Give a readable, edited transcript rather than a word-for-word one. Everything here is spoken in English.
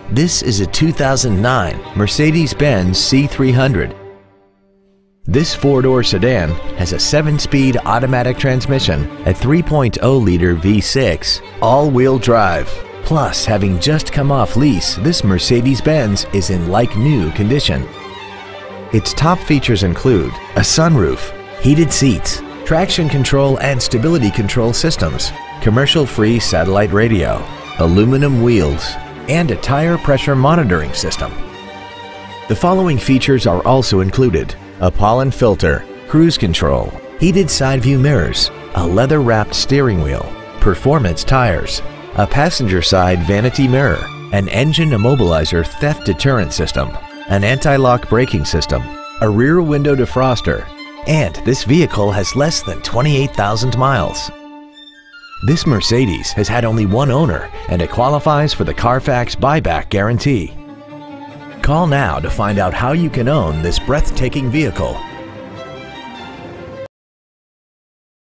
This is a 2009 Mercedes-Benz C300. This four-door sedan has a 7-speed automatic transmission at 3.0-liter V6 all-wheel drive. Plus, having just come off lease, this Mercedes-Benz is in like-new condition. Its top features include a sunroof, heated seats, traction control and stability control systems, commercial-free satellite radio, aluminum wheels, and a tire pressure monitoring system. The following features are also included: a pollen filter, cruise control, heated side view mirrors, a leather-wrapped steering wheel, performance tires, a passenger side vanity mirror, an engine immobilizer theft deterrent system, an anti-lock braking system, a rear window defroster, and this vehicle has less than 28,000 miles. This Mercedes has had only one owner and it qualifies for the Carfax buyback guarantee. Call now to find out how you can own this breathtaking vehicle.